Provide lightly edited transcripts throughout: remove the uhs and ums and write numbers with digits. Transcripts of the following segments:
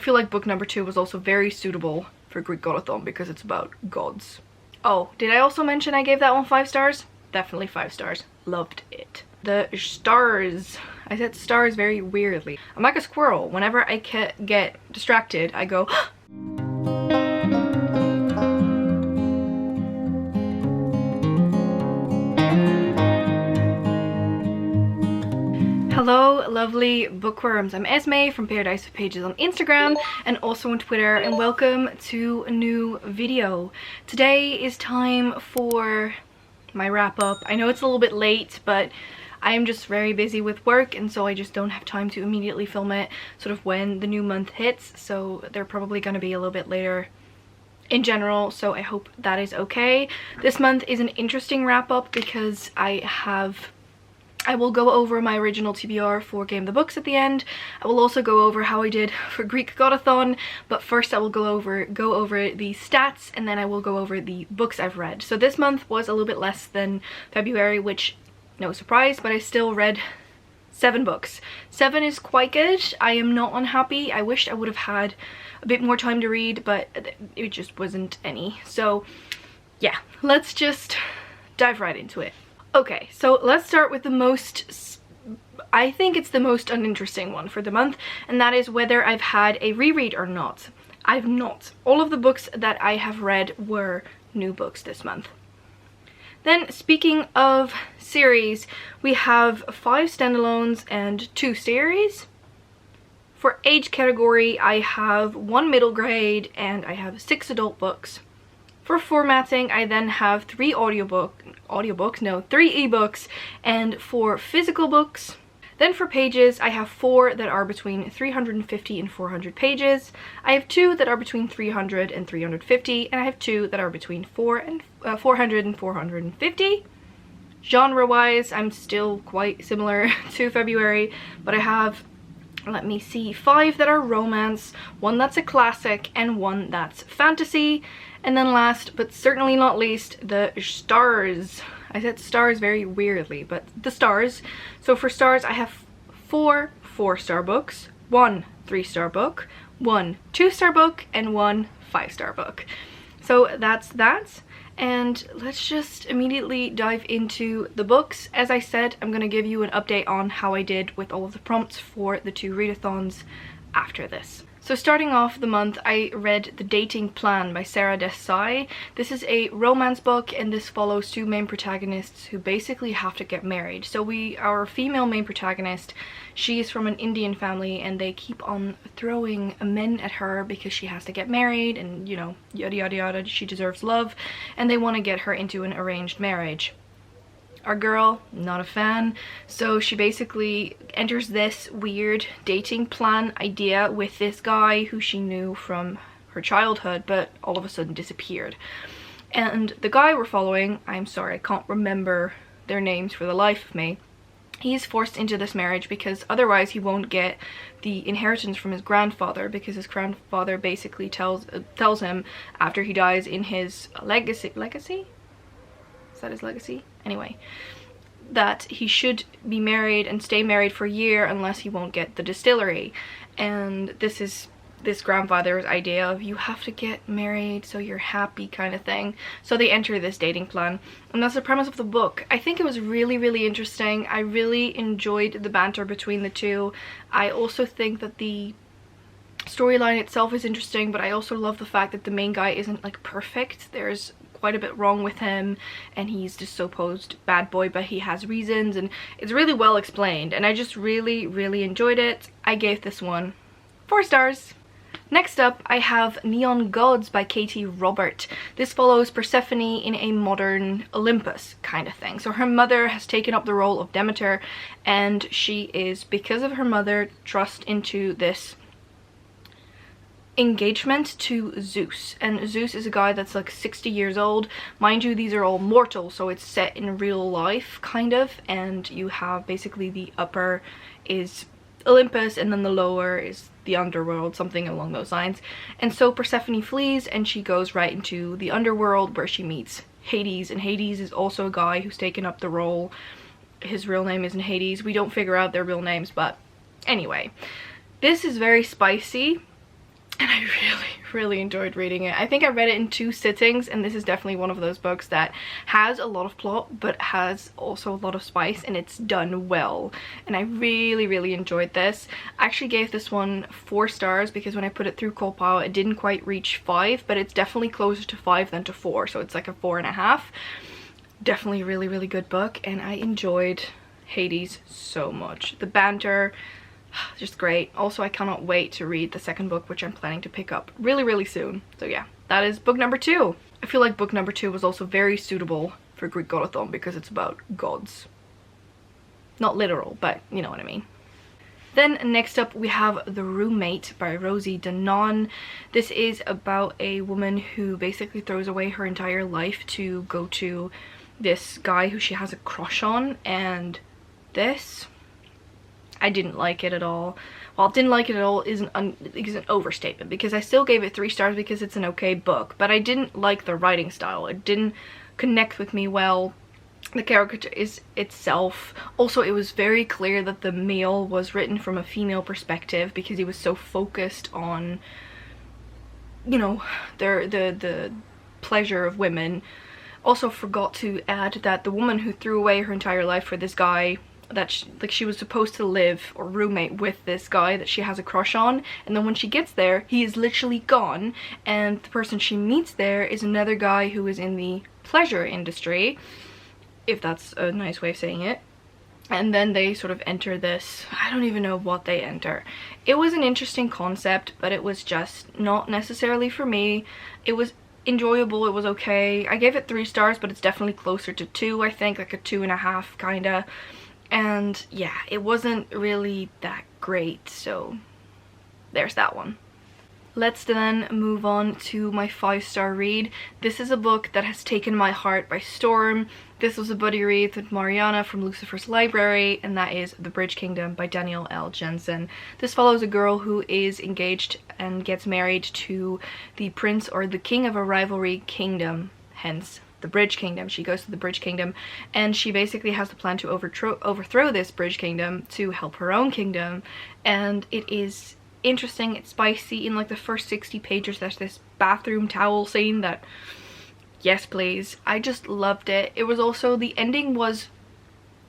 feel like book number 2 was also very suitable for GREEKGODATHON because it's about gods. Oh, did I also mention I gave that one 5 stars? Definitely 5 stars. Loved it. The stars. I said stars very weirdly. I'm like a squirrel. Whenever I get distracted, I go Hello lovely bookworms, I'm Esmay from Paradise of Pages on Instagram and also on Twitter, and welcome to a new video. Today is time for my wrap up. I know it's a little bit late, but I'm just very busy with work and so I just don't have time to immediately film it sort of when the new month hits, so they're probably going to be a little bit later in general, so I hope that is okay. This month is an interesting wrap up because I will go over my original TBR for Game the Books at the end. I will also go over how I did for GREEKGODATHON, but first I will go over the stats and then I will go over the books I've read. So this month was a little bit less than February, which no surprise, but I still read 7 books. 7 is quite good. I am not unhappy. I wished I would have had a bit more time to read, but it just wasn't any. So yeah, let's just dive right into it. Okay, so let's start with the most, I think it's the most uninteresting one for the month, and that is whether I've had a reread or not. I've not. All of the books that I have read were new books this month. Then, speaking of series, we have 5 standalones and 2 series. For age category, I have 1 middle grade and I have 6 adult books. For formatting, I then have 3 3 ebooks, and 4 physical books. Then for pages, I have 4 that are between 350 and 400 pages. I have 2 that are between 300 and 350, and I have 2 that are between 400 and 450. Genre-wise, I'm still quite similar to February, but I have, let me see, 5 that are romance, 1 that's a classic, and 1 that's fantasy. And then last, but certainly not least, the stars. I said stars very weirdly, but the stars. So for stars, I have 4 4-star books, 1 3-star book, 1 2-star book, and 1 5-star book. So that's that. And let's just immediately dive into the books. As I said, I'm going to give you an update on how I did with all of the prompts for the 2 readathons after this. So starting off the month, I read The Dating Plan by Sarah Desai. This is a romance book and this follows 2 main protagonists who basically have to get married. So our female main protagonist, she is from an Indian family and they keep on throwing men at her because she has to get married and, you know, yada yada yada, she deserves love, and they want to get her into an arranged marriage. Our girl, not a fan, so she basically enters this weird dating plan idea with this guy who she knew from her childhood but all of a sudden disappeared. And the guy we're following, I'm sorry, I can't remember their names for the life of me, he's forced into this marriage because otherwise he won't get the inheritance from his grandfather, because his grandfather basically tells him after he dies in his legacy? Is that his legacy? Anyway, that he should be married and stay married for a year unless he won't get the distillery. And this is this grandfather's idea of you have to get married so you're happy kind of thing. So they enter this dating plan, and that's the premise of the book. I think it was really, really interesting. I really enjoyed the banter between the 2. I also think that the storyline itself is interesting, but I also love the fact that the main guy isn't like perfect. There's quite a bit wrong with him and he's just supposed bad boy, but he has reasons, and it's really well explained, and I just really, really enjoyed it. I gave this one 4 stars. Next up, I have Neon Gods by Katie Robert. This follows Persephone in a modern Olympus kind of thing. So her mother has taken up the role of Demeter, and she is, because of her mother, thrust into this engagement to Zeus. And Zeus is a guy that's like 60 years old. Mind you, these are all mortal, so it's set in real life kind of, and you have basically the upper is Olympus and then the lower is the underworld, something along those lines. And so Persephone flees and she goes right into the underworld where she meets Hades, and Hades is also a guy who's taken up the role. His real name isn't Hades. We don't figure out their real names, but anyway, this is very spicy. and I really enjoyed reading it. I think I read it in 2 sittings, and this is definitely one of those books that has a lot of plot but has also a lot of spice, and it's done well, and I really enjoyed this. I actually gave this one 4 stars because when I put it through Compile it didn't quite reach 5, but it's definitely closer to 5 than to 4, so it's like a 4.5. Definitely a really good book, and I enjoyed Hades so much. The banter, just great. Also, I cannot wait to read the second book, which I'm planning to pick up really soon. So yeah, that is book number 2. I feel like book number 2 was also very suitable for GREEKGODATHON because it's about gods. Not literal, but you know what I mean. Then next up we have The Roommate by Rosie Danon. This is about a woman who basically throws away her entire life to go to this guy who she has a crush on, and this, I didn't like it at all. Well, didn't like it at all is an overstatement, because I still gave it 3 stars because it's an okay book, but I didn't like the writing style. It didn't connect with me well. The character is itself. Also, it was very clear that the male was written from a female perspective because he was so focused on, you know, the pleasure of women. Also forgot to add that the woman who threw away her entire life for this guy, that she was supposed to live or roommate with this guy that she has a crush on, and then when she gets there he is literally gone, and the person she meets there is another guy who is in the pleasure industry, if that's a nice way of saying it. And then they sort of enter this, I don't even know what they enter. It was an interesting concept, but it was just not necessarily for me. It was enjoyable, it was okay. I gave it 3 stars, but it's definitely closer to 2, I think, like a 2.5 kinda. And yeah, it wasn't really that great, so there's that one. Let's then move on to my 5-star read. This is a book that has taken my heart by storm. This was a buddy read with Mariana from Lucifer's Library, and that is The Bridge Kingdom by Danielle L. Jensen. This follows a girl who is engaged and gets married to the prince or the king of a rivalry kingdom, hence the Bridge Kingdom. She goes to the Bridge Kingdom, and she basically has the plan to overthrow this Bridge Kingdom to help her own kingdom, and it is interesting, it's spicy. In like the first 60 pages there's this bathroom towel scene that, yes please, I just loved it. It was also, the ending was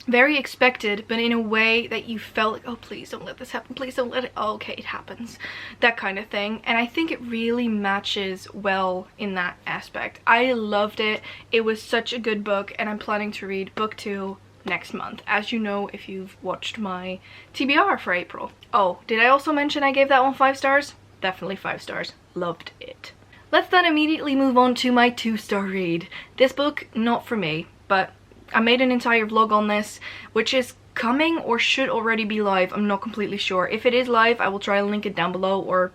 very expected, but in a way that you felt like, oh please don't let this happen, please don't let it, oh okay it happens, that kind of thing. And I think it really matches well in that aspect. I loved it. It was such a good book, and I'm planning to read book 2 next month, as you know if you've watched my TBR for April. Oh, did I also mention I gave that one 5 stars? Definitely 5 stars. Loved it. Let's then immediately move on to my 2-star read. This book, not for me, but I made an entire vlog on this, which is coming or should already be live. I'm not completely sure. If it is live, I will try and link it down below or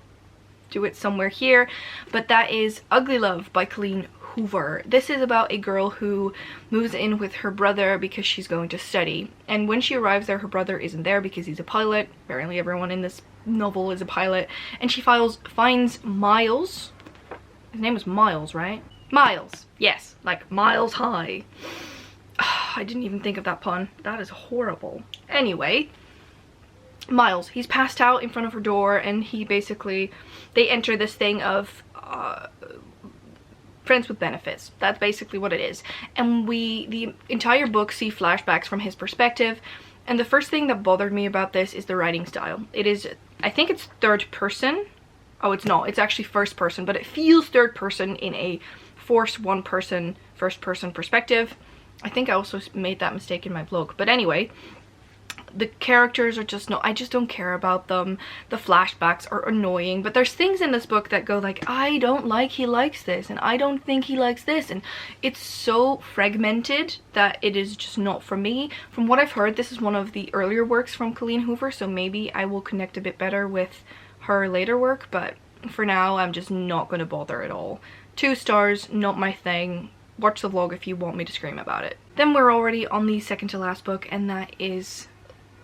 do it somewhere here. But that is Ugly Love by Colleen Hoover. This is about a girl who moves in with her brother because she's going to study, and when she arrives there her brother isn't there because he's a pilot. Apparently everyone in this novel is a pilot, and she finds Miles. His name was Miles, right? Miles, yes, like Miles High. I didn't even think of that pun. That is horrible. Anyway, Miles, he's passed out in front of her door, and he basically, they enter this thing of friends with benefits. That's basically what it is. And the entire book see flashbacks from his perspective, and the first thing that bothered me about this is the writing style. It is, I think it's 3rd person. Oh, it's not, it's actually 1st person, but it feels 3rd person in a forced 1-person 1st person perspective. I think I also made that mistake in my vlog, but anyway, the characters are just, no, I just don't care about them. The flashbacks are annoying, but there's things in this book that go like, I don't like he likes this, and I don't think he likes this, and it's so fragmented that it is just not for me. From what I've heard, this is one of the earlier works from Colleen Hoover, so maybe I will connect a bit better with her later work, but for now I'm just not going to bother at all. 2 stars, not my thing. Watch the vlog if you want me to scream about it. Then we're already on the second to last book, and that is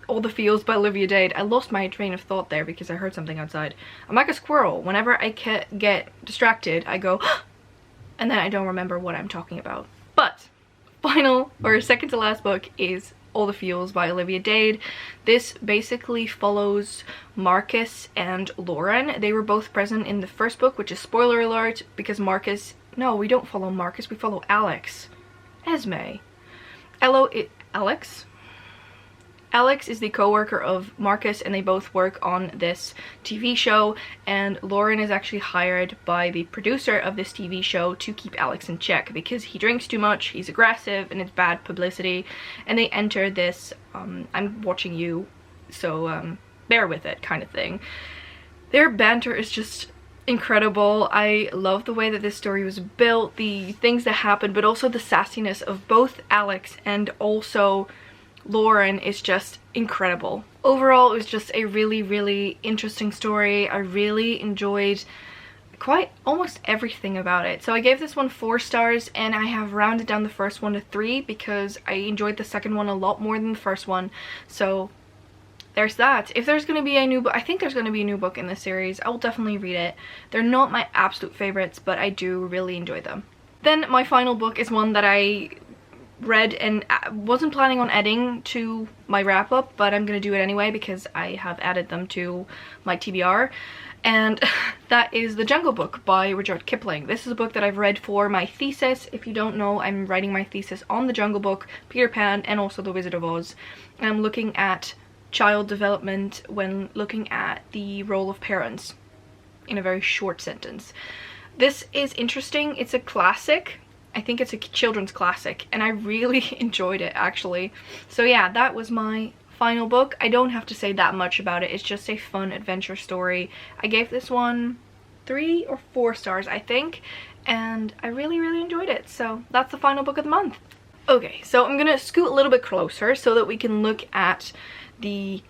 All the Feels by Olivia Dade. I lost my train of thought there because I heard something outside. I'm like a squirrel. Whenever I get distracted, I go, and then I don't remember what I'm talking about. But final, or second to last book is All the Feels by Olivia Dade. This basically follows Marcus and Lauren. They were both present in the first book, which is spoiler alert, because Marcus... No, we don't follow Marcus, we follow Alex. Esmay. Alex? Alex is the co-worker of Marcus, and they both work on this TV show, and Lauren is actually hired by the producer of this TV show to keep Alex in check because he drinks too much, he's aggressive, and it's bad publicity. And they enter this I'm watching you, so bear with it kind of thing. Their banter is just incredible. I love the way that this story was built, the things that happened, but also the sassiness of both Alex and also Lauren is just incredible. Overall, it was just a really, really interesting story. I really enjoyed quite almost everything about it. So I gave this one 4 stars, and I have rounded down the first one to 3 because I enjoyed the second one a lot more than the first one. So there's that. If there's going to be a new book, I think there's going to be a new book in this series, I will definitely read it. They're not my absolute favorites, but I do really enjoy them. Then my final book is one that I read and wasn't planning on adding to my wrap up, but I'm gonna do it anyway because I have added them to my TBR, and that is The Jungle Book by Rudyard Kipling. This is a book that I've read for my thesis. If you don't know, I'm writing my thesis on The Jungle Book, Peter Pan, and also The Wizard of Oz. And I'm looking at child development when looking at the role of parents in a very short sentence. This is interesting. It's a classic. I think it's a children's classic, and I really enjoyed it actually. So yeah, that was my final book. I don't have to say that much about it. It's just a fun adventure story. I gave this one 3 or 4 stars, I think, and I really, really enjoyed it. So that's the final book of the month. Okay, so I'm gonna scoot a little bit closer so that we can look at the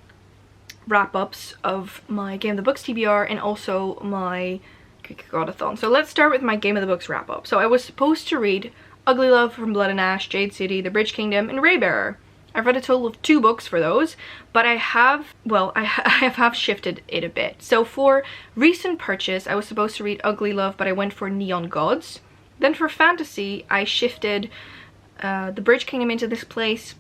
wrap-ups of my Game of the Books TBR and also my GREEKGODATHON. So let's start with my Game of the Books wrap-up. So I was supposed to read Ugly Love, From Blood and Ash, Jade City, The Bridge Kingdom, and Raybearer. I've read a total of 2 books for those, but I have shifted it a bit. So for recent purchase, I was supposed to read Ugly Love, but I went for Neon Gods. Then for fantasy, I shifted The Bridge Kingdom into this place.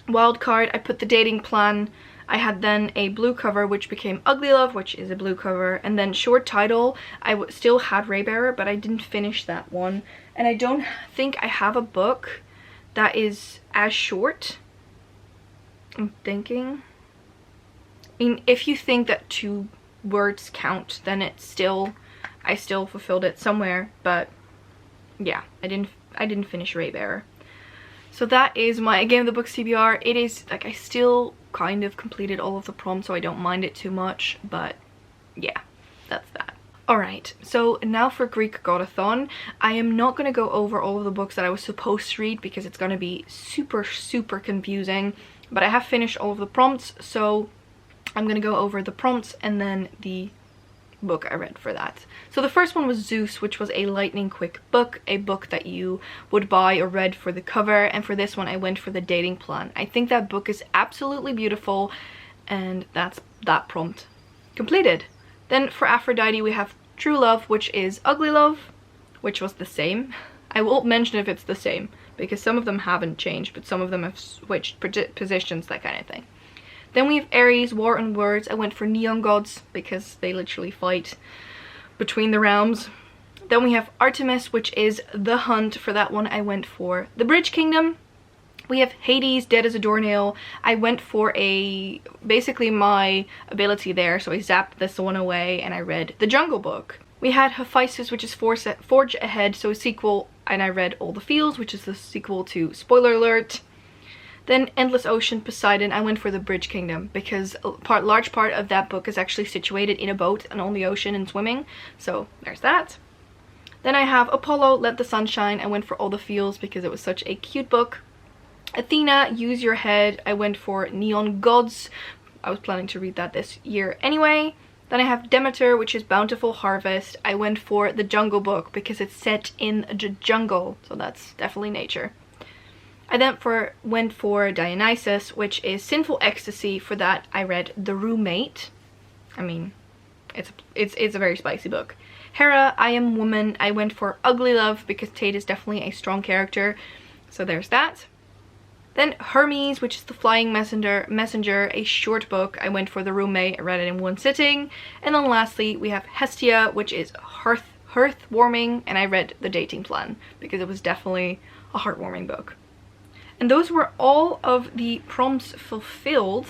Wildcard, I put The Dating Plan. I had then a blue cover, which became Ugly Love, which is a blue cover. And then short title, I still had Raybearer, but I didn't finish that one. And I don't think I have a book that is as short. I'm thinking. I mean, if you think that 2 words count, then I still fulfilled it somewhere. But yeah, I didn't finish Raybearer. So that is my Game of the Books TBR. It is, like, I still kind of completed all of the prompts, so I don't mind it too much, but yeah, that's that. Alright, so now for GREEKGODATHON. I am not going to go over all of the books that I was supposed to read because it's going to be super, super confusing, but I have finished all of the prompts, so I'm going to go over the prompts and then the book I read for that. So the first one was Zeus, which was a lightning quick book, a book that you would buy or read for the cover, and for this one I went for The Dating Plan. I think that book is absolutely beautiful, and that's that prompt completed. Then for Aphrodite we have True Love, which is Ugly Love, which was the same. I won't mention if it's the same because some of them haven't changed, but some of them have switched positions, that kind of thing. Then we have Aries, War and Words. I went for Neon Gods because they literally fight between the realms. Then we have Artemis, which is The Hunt. For that one I went for The Bridge Kingdom. We have Hades, Dead as a Doornail. I went for basically my ability there, so I zapped this one away and I read The Jungle Book. We had Hephaestus, which is Forge Ahead, so a sequel, and I read All the Feels, which is the sequel to Spoiler Alert. Then Endless Ocean, Poseidon. I went for The Bridge Kingdom because a large part of that book is actually situated in a boat and on the ocean and swimming, so there's that. Then I have Apollo, Let the Sun Shine. I went for All the Feels because it was such a cute book. Athena, Use Your Head. I went for Neon Gods. I was planning to read that this year anyway. Then I have Demeter, which is Bountiful Harvest. I went for The Jungle Book because it's set in a jungle, so that's definitely nature. I then went for Dionysus, which is Sinful Ecstasy. For that I read The Roommate. I mean, it's a very spicy book. Hera, I Am Woman. I went for Ugly Love because Tate is definitely a strong character, so there's that. Then Hermes, which is the Flying Messenger, a short book. I went for the roommate, I read it in one sitting. And then lastly, we have Hestia, which is heartwarming, and I read The Dating Plan because it was definitely a heartwarming book. And those were all of the prompts fulfilled.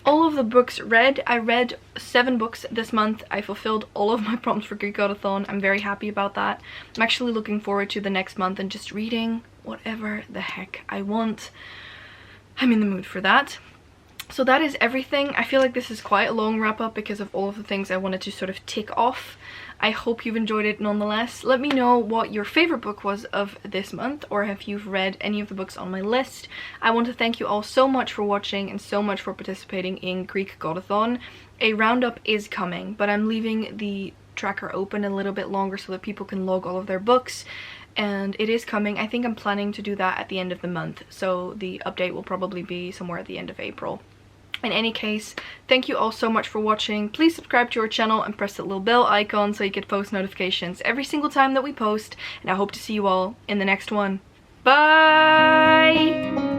All of the books read. I read 7 books this month. I fulfilled all of my prompts for GreekGODATHon. I'm very happy about that. I'm actually looking forward to the next month and just reading whatever the heck I want. I'm in the mood for that. So that is everything. I feel like this is quite a long wrap up because of all of the things I wanted to sort of tick off. I hope you've enjoyed it nonetheless. Let me know what your favorite book was of this month, or if you've read any of the books on my list. I want to thank you all so much for watching and so much for participating in GreekGODATHon. A roundup is coming, but I'm leaving the tracker open a little bit longer so that people can log all of their books. And it is coming. I think I'm planning to do that at the end of the month, so the update will probably be somewhere at the end of April. In any case, thank you all so much for watching. Please subscribe to our channel and press that little bell icon so you get post notifications every single time that we post. And I hope to see you all in the next one. Bye!